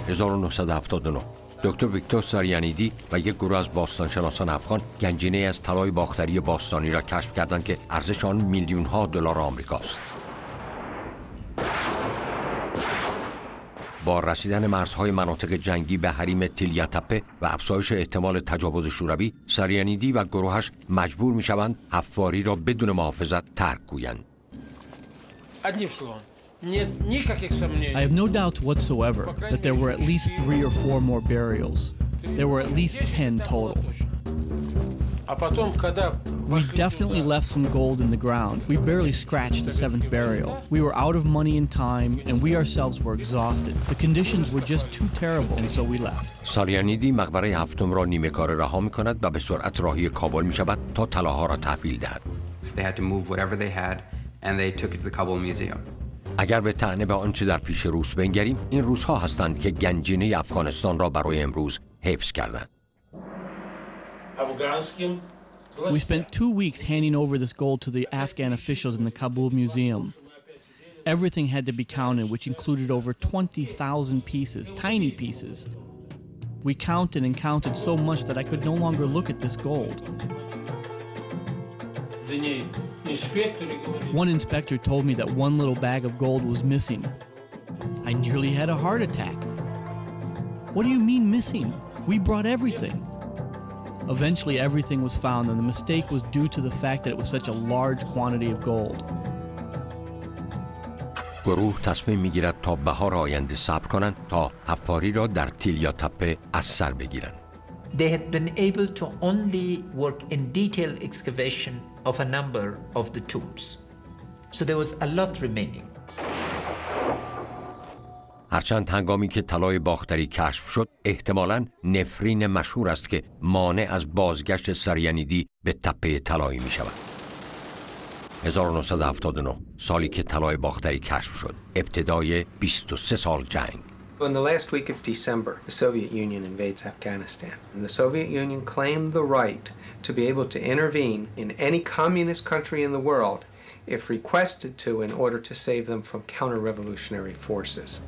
1979 دکتر ویکتور ساریانیدی و یک گروه از باستانشناسان افغان گنجینه از طلای باختری باستانی را کشف کردند که ارزش آن میلیون‌ها دلار آمریکاست. با رسیدن مرزهای مناطق جنگی به حریم تیلیاتپه و افزایش احتمال تجاوز شوروی، ساریانیدی و گروهش مجبور می‌شوند حفاری را بدون محافظت ترک گویند. I have no doubts whatsoever that there were at least 3 or 4 more burials. There were at least 10 total. We definitely left some gold in the ground. We barely scratched the 7th burial. We were out of money and time, and we ourselves were exhausted. The conditions were just too terrible, and so we left. ساریانیدی مقبره هفتم را نیمه کاره رها می‌کند و به سرعت راهی کابل می‌شود تا طلاها را تحویل دهد. They had to move whatever they had, and they took it to the Kabul Museum. اگر به طعنه به آنچه در پیش روس بنگریم، این روس‌ها هستند که گنجینه افغانستان را برای امروز حفظ کردند. We spent 2 weeks handing over this gold to the Afghan officials in the Kabul Museum. Everything had to be counted, which included over 20,000 pieces, tiny pieces. We counted and counted so much that I could no longer look at this gold. One inspector told me that one little bag of gold was missing. I nearly had a heart attack. What do you mean missing? We brought everything. Eventually everything was found, and the mistake was due to the fact that it was such a large quantity of gold. گروه تصمیم میگیرد تا بهار آینده صبر کنند تا حفاری را در تیلیاتپه از سر بگیرند. They had been able to only work in detailed excavation of a number of the tombs. So there was a lot remaining. هرچند هنگامی که طلای باختری کشف شد، احتمالاً نفرین مشهور است که مانع از بازگشت ساریانیدی به تپه طلایی می شود. 1979 سالی که طلای باختری کشف شد، ابتدای 23 سال جنگ. In the last week of December, the Soviet Union invades Afghanistan. And the Soviet Union claimed the right to be able to intervene in any communist country in the world if requested to in order to save them from counter-revolutionary forces.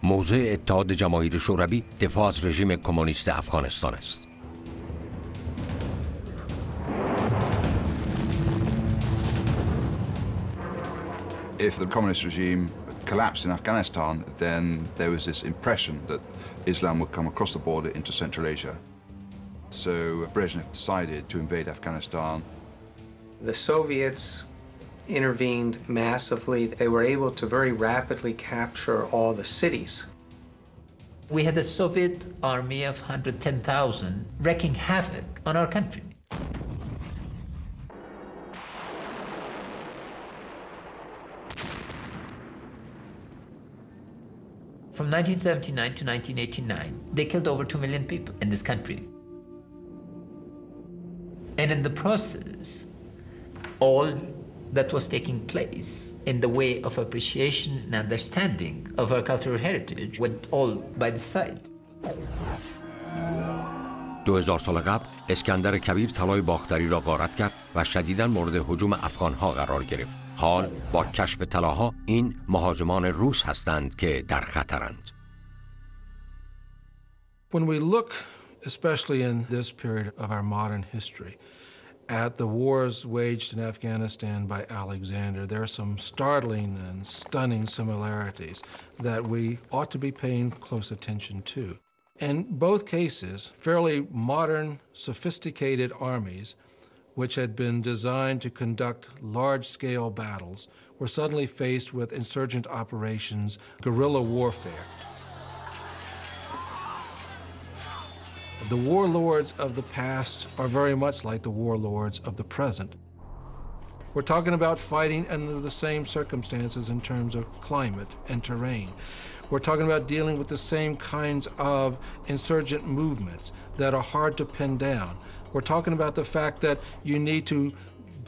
موضع اتحاد جماهیر شوروی دفاع از رژیم کمونیست افغانستان است. If the communist regime collapsed in Afghanistan, then there was this impression that Islam would come across the border into Central Asia. So Brezhnev decided to invade Afghanistan. The Soviets intervened massively. They were able to very rapidly capture all the cities. We had a Soviet army of 110,000 wreaking havoc on our country. From 1979 to 1989, they killed over 2 million people in this country. And in the process, all that was taking place in the way of appreciation and understanding of our cultural heritage went all by the side. 2000 سال قبل اسکندر کبیر طلای باختری را غارت کرد و شدیداً مورد هجوم افغانها قرار گرفت. حال با کشف طلاها این مهاجمان روس هستند که در خطرند. When we look, especially in this period of our modern history, at the wars waged in Afghanistan by Alexander, there are some startling and stunning similarities that we ought to be paying close attention to. In both cases, fairly modern, sophisticated armies which had been designed to conduct large-scale battles were suddenly faced with insurgent operations, guerrilla warfare. The warlords of the past are very much like the warlords of the present. We're talking about fighting under the same circumstances in terms of climate and terrain. We're talking about dealing with the same kinds of insurgent movements that are hard to pin down. We're talking about the fact that you need to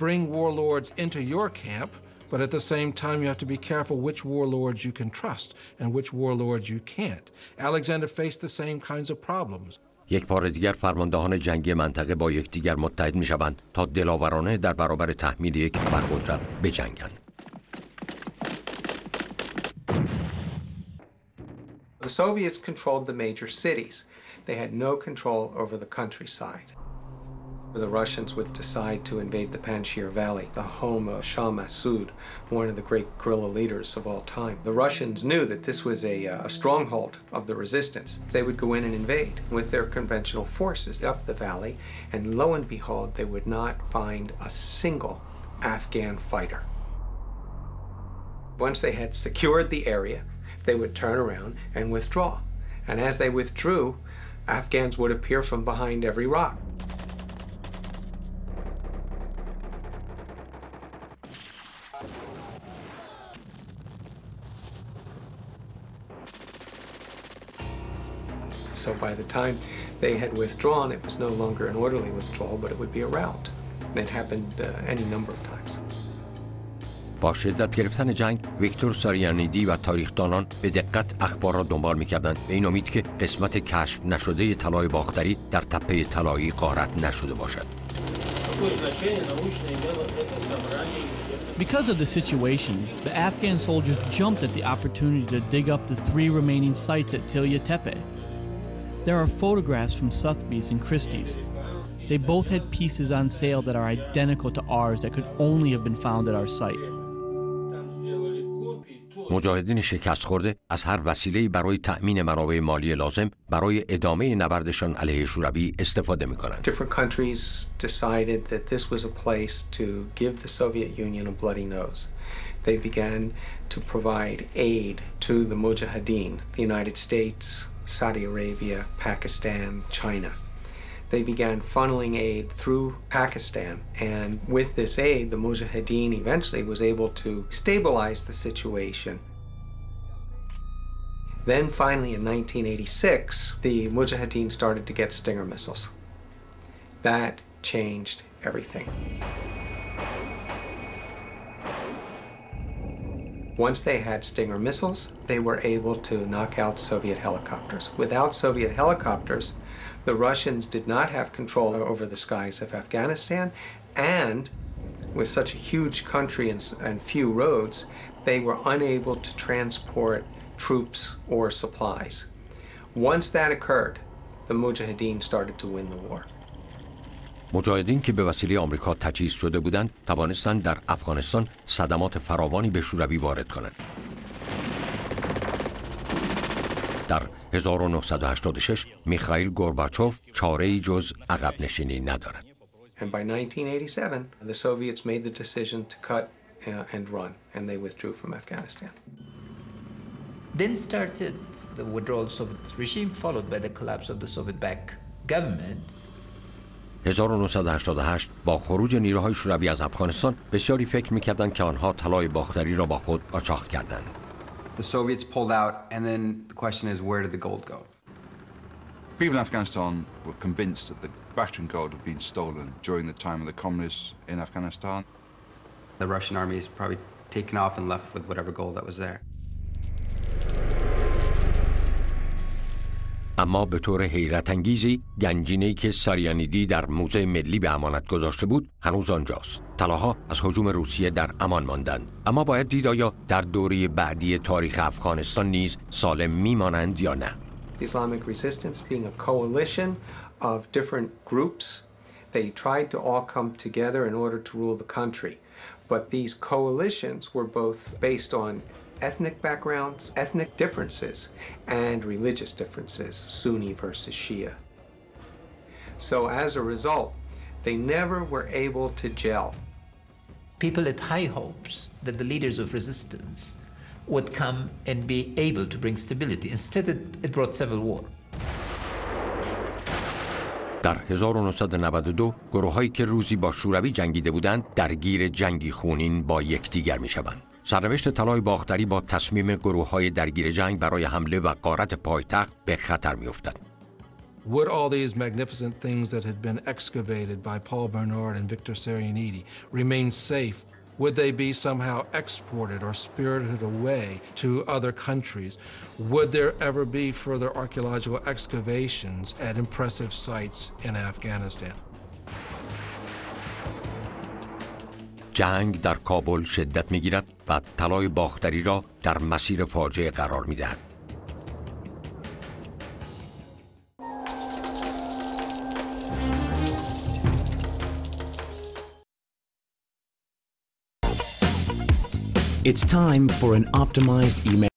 bring warlords into your camp, but at the same time you have to be careful which warlords you can trust and which warlords you can't. Alexander faced the same kinds of problems. یک بار دیگر فرماندهان جنگی منطقه با یکدیگر متحد می‌شوند تا دلاورانه در برابر تحمیل یک ابرقدرت بجنگند. The The Soviets controlled the major cities. They had no control over the countryside. The Russians would decide to invade the Panjshir Valley, the home of Shah Massoud, one of the great guerrilla leaders of all time. The Russians knew that this was a stronghold of the resistance. They would go in and invade with their conventional forces up the valley, and lo and behold, they would not find a single Afghan fighter. Once they had secured the area, they would turn around and withdraw. And as they withdrew, Afghans would appear from behind every rock. So by the time they had withdrawn, it was no longer an orderly withdrawal, but it would be a rout. It happened any number of times. با شدت گرفتن جنگ، ویکتور ساریانیدی و تاریخدانان به دقت اخبار را دنبال می‌کردند به این امید که قسمت کشف نشده طلای باختری در تپه طلایی غارت نشده باشد. Because of the situation, the Afghan soldiers jumped at the opportunity to dig up the 3 remaining sites at Tilya Tepe. There are photographs from Sotheby's and Christie's. They both had pieces on sale that are identical to ours that could only have been found at our site. مجاهدین شکست خورده از هر وسیله‌ای برای تأمین منابع مالی لازم برای ادامه نبردشان علیه شوروی استفاده می‌کنند. Different countries decided that this was a place to give the Soviet Union a bloody nose. They began to provide aid to the Mujahideen, the United States, Saudi Arabia, Pakistan, China. They began funneling aid through Pakistan, and with this aid, the Mujahideen eventually was able to stabilize the situation. Then finally in 1986, the Mujahideen started to get Stinger missiles. That changed everything. Once they had Stinger missiles, they were able to knock out Soviet helicopters. Without Soviet helicopters, the Russians did not have control over the skies of Afghanistan, and with such a huge country and few roads, they were unable to transport troops or supplies. Once that occurred, the Mujahideen started to win the war. مجاهدین که به وسیله آمریکا تجهیز شده بودند، توانستند در افغانستان صدمات فراوانی به شوروی وارد کنند. در 1986 میخائیل گورباچوف چاره‌ای جز عقب نشینی ندارد. And by 1987, the Soviets made the decision to cut and run, and they withdrew from Afghanistan. Then started the withdrawal of the Soviet regime, followed by the collapse of the Soviet-backed government. 1988 با خروج نیروهای شوروی از افغانستان بسیاری فکر می‌کردند که آنها طلای باختری را با خود قاچاق کردند. The Soviets pulled out, and then the question is, where did the gold go? People in Afghanistan were convinced that the Bactrian gold had been stolen during the time of the communists in Afghanistan. The Russian army is probably taken off and left with whatever gold that was there. اما به طور حیرت انگیزی گنجینه‌ای که ساریانیدی در موزه ملی به امانت گذاشته بود هنوز آنجاست. طلاها از هجوم روسیه در امان ماندند، اما باید دید آیا در دوره بعدی تاریخ افغانستان نیز سالم میمانند یا نه. The Islamic resistance being a coalition of different groups, they tried to all come together in order to rule the country. But these coalitions were both based on ethnic backgrounds, ethnic differences, and religious differences, Sunni versus Shia. So as a result, they never were able to gel. People had high hopes that the leaders of resistance would come and be able to bring stability. Instead, it brought civil war. در 1992 گروه‌هایی که روزی با شوروی جنگیده بودند درگیر جنگی خونین با یکدیگر می‌شوند. سرنوشت طلای باختری با تصمیم گروه‌های درگیر جنگ برای حمله و غارت پایتخت به خطر می‌افتد. Would all these magnificent things that had been excavated by Paul Bernard and Victor Sarianidi remain safe? Would they be somehow exported or spirited away to other countries? Would there ever be further archaeological excavations at impressive sites in Afghanistan? جنگ در کابل شدت می‌گیرد و طلای باختری را در مسیر فاجعه قرار می‌دهد. It's time for an optimized email.